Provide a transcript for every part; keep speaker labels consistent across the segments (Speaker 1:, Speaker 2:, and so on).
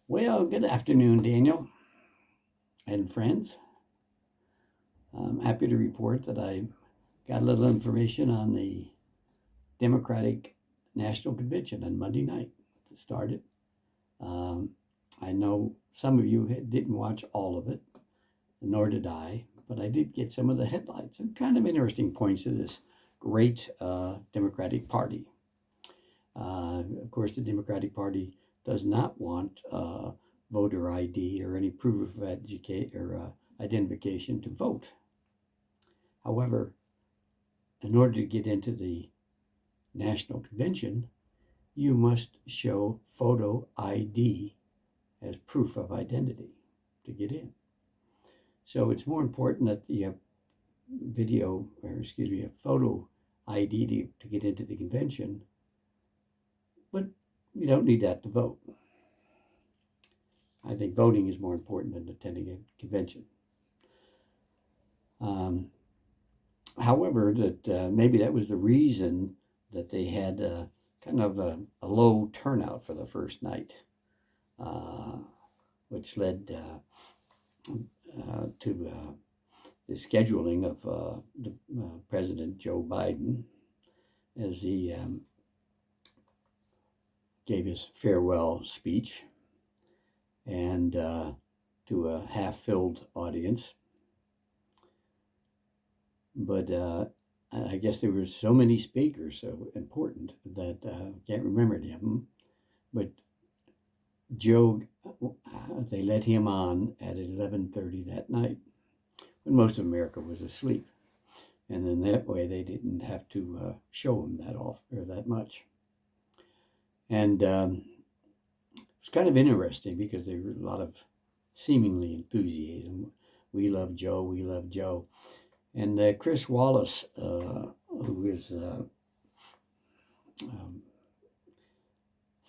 Speaker 1: Well, good afternoon, Daniel and friends. I'm happy to report that I got a little information on the Democratic National Convention on Monday night to start it. Um, I know some of you didn't watch all of it, nor did I, but I did get some of the headlines and kind of interesting points of this great Democratic Party. Of course, the Democratic Party does not want voter ID or any proof of educate or identification to vote. However, in order to get into the National Convention, you must show photo ID as proof of identity to get in. So it's more important that you have a photo ID to get into the convention, but you don't need that to vote. I think voting is more important than attending a convention. Um, However, that maybe that was the reason that they had kind of a low turnout for the first night, uh, which led to the scheduling of President Joe Biden as he gave his farewell speech and to a half-filled audience. But I guess there were so many speakers, so important that I can't remember any of them. But Joe, they let him on at 11:30 that night when most of America was asleep, and then that way they didn't have to show him that off or that much. And it's kind of interesting because there were a lot of seemingly enthusiasm. We love Joe. We love Joe. And Chris Wallace, who is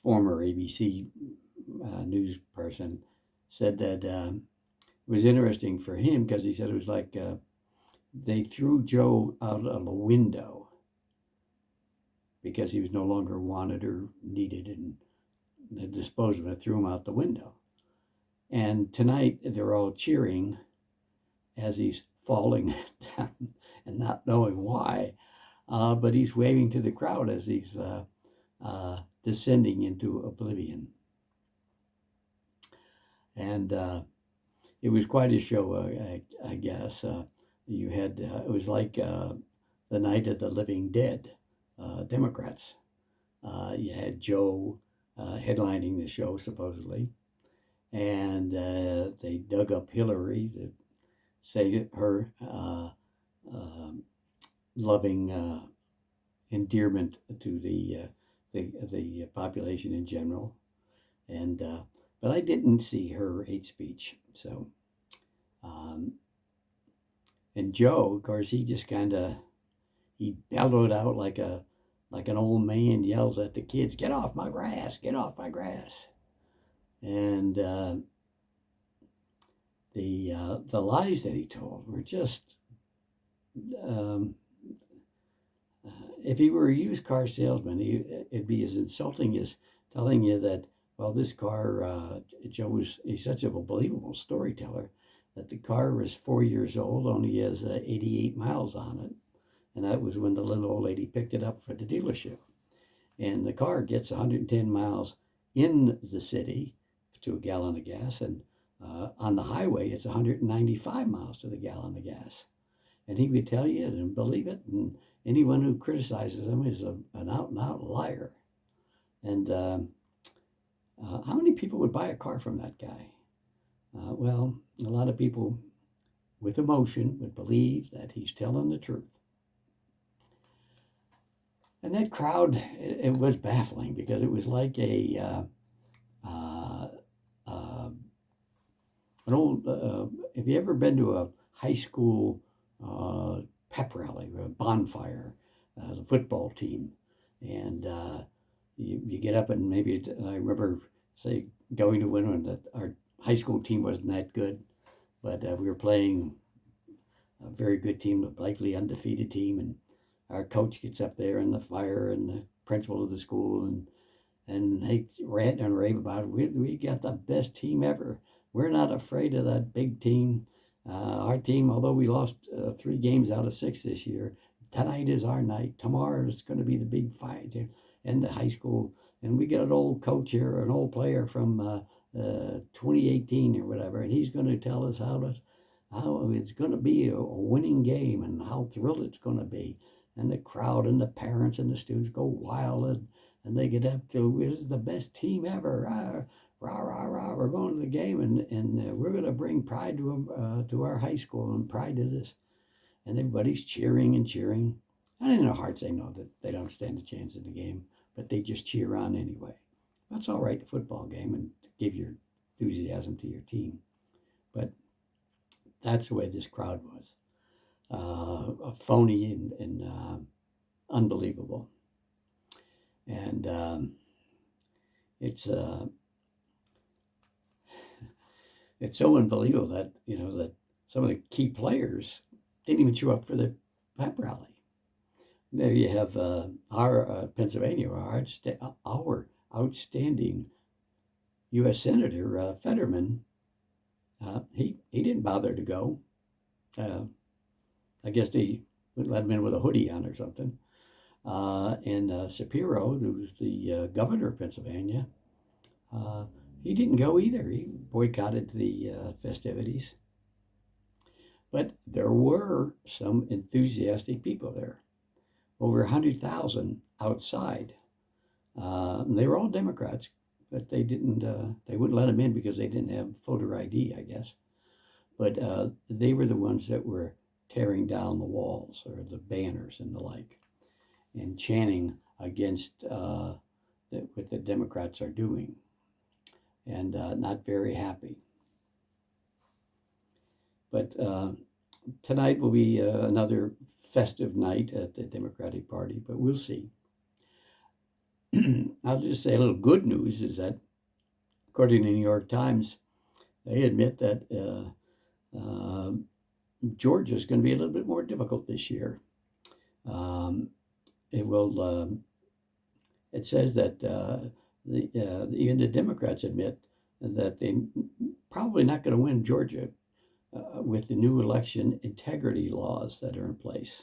Speaker 1: former ABC news person, said that it was interesting for him because he said it was like they threw Joe out of a window because he was no longer wanted or needed, and they disposed of him, threw him out the window. And tonight they're all cheering as he's falling down and not knowing why. But he's waving to the crowd as he's descending into oblivion. And it was quite a show, I guess. You had, it was like the night of the living dead, Democrats. You had Joe headlining the show, supposedly. And they dug up Hillary to say her loving endearment to the population in general, and but I didn't see her hate speech. So, and Joe, of course, he just he bellowed out like an old man yells at the kids, "Get off my grass! Get off my grass!" And the lies that he told were just. Um, if he were a used car salesman, it'd be as insulting as telling you that, well, this car, Joe he's such a believable storyteller, that the car was 4 years old, only has 88 miles on it. And that was when the little old lady picked it up for the dealership. And the car gets 110 miles in the city to a gallon of gas. And on the highway, it's 195 miles to the gallon of gas. And he would tell you and believe it. And anyone who criticizes him is an out-and-out liar. And how many people would buy a car from that guy? Well, a lot of people with emotion would believe that he's telling the truth. And that crowd, it was baffling because it was like an old, have you ever been to a high school pep rally, a bonfire, the football team? And you get up and maybe, I remember, say, going to one when our high school team wasn't that good, but we were playing a very good team, a likely undefeated team, and our coach gets up there and the fire and the principal of the school and they rant and rave about it. We got the best team ever. We're not afraid of that big team. Our team, although we lost 3 games out of 6 this year, tonight is our night. Tomorrow is going to be the big fight in the high school. And we got an old coach here, an old player from 2018 or whatever, and he's going to tell us how it's going to be a winning game and how thrilled it's going to be. And the crowd and the parents and the students go wild, and they get up to, this is the best team ever. Rah, rah, rah, we're going to the game, and we're going to bring pride to our high school and pride to this. And everybody's cheering and cheering. And in their hearts, they know that they don't stand a chance in the game, but they just cheer on anyway. That's all right, the football game, and give your enthusiasm to your team. But that's the way this crowd was. Phony and unbelievable. And it's so unbelievable that that some of the key players didn't even show up for the pep rally. There you have our Pennsylvania, our outstanding U.S. Senator Fetterman. He didn't bother to go. I guess they let him in with a hoodie on or something. And Shapiro, who's the governor of Pennsylvania, he didn't go either. He boycotted the festivities. But there were some enthusiastic people there. Over 100,000 outside. They were all Democrats, but they wouldn't let them in because they didn't have voter ID, I guess. But they were the ones that were tearing down the walls or the banners and the like, and chanting against what the Democrats are doing, and not very happy. But tonight will be another festive night at the Democratic Party, but we'll see. I'll just say a little good news is that, according to the New York Times, they admit that Georgia is going to be a little bit more difficult this year. It will. It says that even the Democrats admit that they're probably not going to win Georgia with the new election integrity laws that are in place.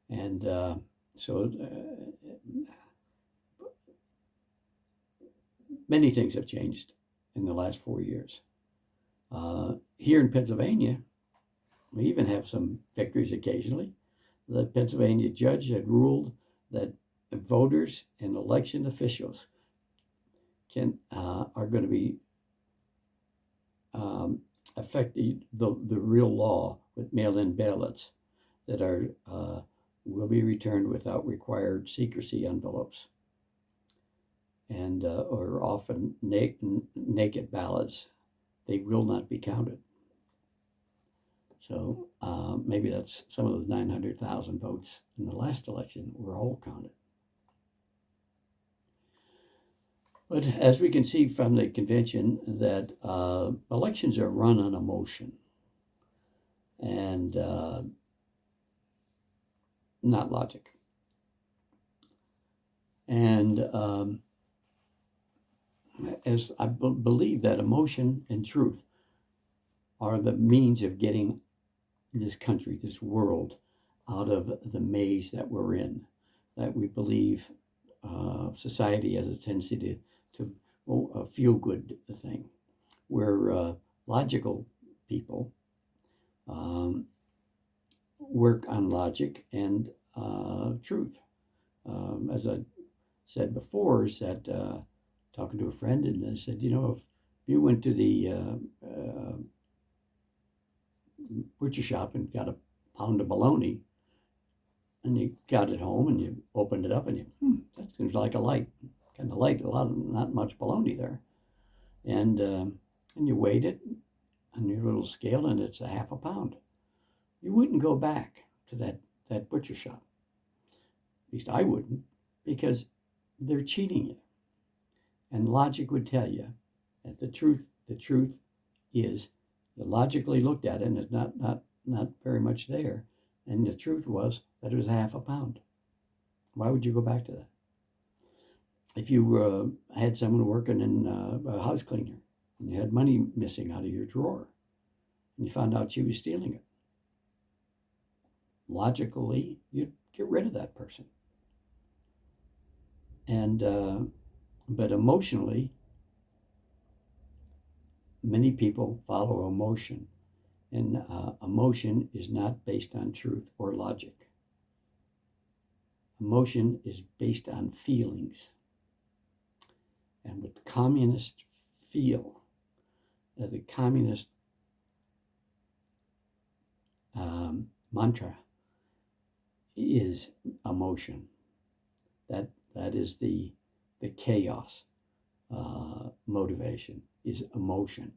Speaker 1: And so many things have changed in the last 4 years. Here in Pennsylvania, we even have some victories occasionally. The Pennsylvania judge had ruled that voters and election officials are going to be affect the real law with mail-in ballots that will be returned without required secrecy envelopes, and or often naked ballots. They will not be counted. So maybe that's some of those 900,000 votes in the last election were all counted. But as we can see from the convention, that elections are run on emotion and not logic. And as I believe that emotion and truth are the means of getting this country, this world, out of the maze that we're in, that we believe society has a tendency to a feel-good thing, where logical people work on logic and truth. As I said before, is that talking to a friend, and I said, if you went to the butcher shop and got a pound of bologna, and you got it home and you opened it up and that seems like a light, kind of light, not much bologna there, and you weighed it on your little scale and it's a half a pound. You wouldn't go back to that butcher shop. At least I wouldn't, because they're cheating you. And logic would tell you that the truth is, you logically looked at it and it's not very much there. And the truth was that it was half a pound. Why would you go back to that? if you had someone working in a house cleaner and you had money missing out of your drawer and you found out she was stealing it, logically, you'd get rid of that person. And but emotionally, many people follow emotion, and emotion is not based on truth or logic. Emotion is based on feelings. And what communists feel, the communist mantra is emotion. That is the chaos motivation is emotion,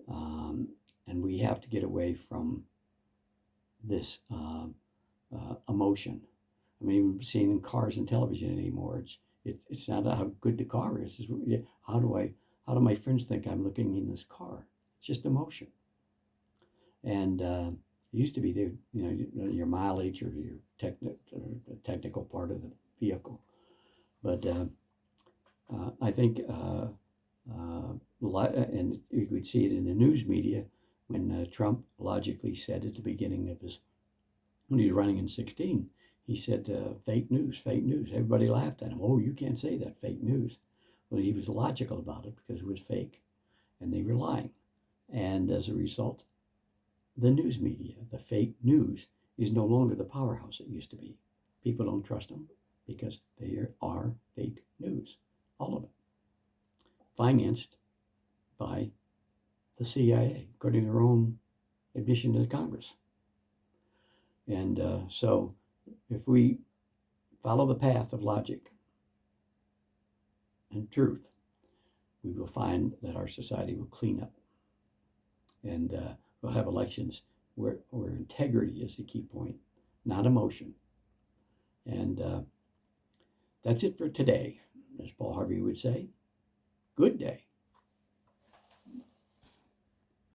Speaker 1: and we have to get away from this emotion. I mean, seeing in cars and television anymore. It's not how good the car is. It's how do my friends think I'm looking in this car? It's just emotion. And it used to be your mileage or your technical part of the vehicle, but I think and you could see it in the news media when Trump logically said at the beginning of when he was running in 16, he said fake news, fake news. Everybody laughed at him. Oh, you can't say that, fake news. Well, he was logical about it because it was fake, and they were lying, and as a result, the news media, the fake news, is no longer the powerhouse it used to be. People don't trust them because they are fake news, all of it, financed by the CIA, according to their own admission to the Congress. And so if we follow the path of logic and truth, we will find that our society will clean up, and we'll have elections where integrity is the key point, not emotion. And that's it for today, as Paul Harvey would say. Good day.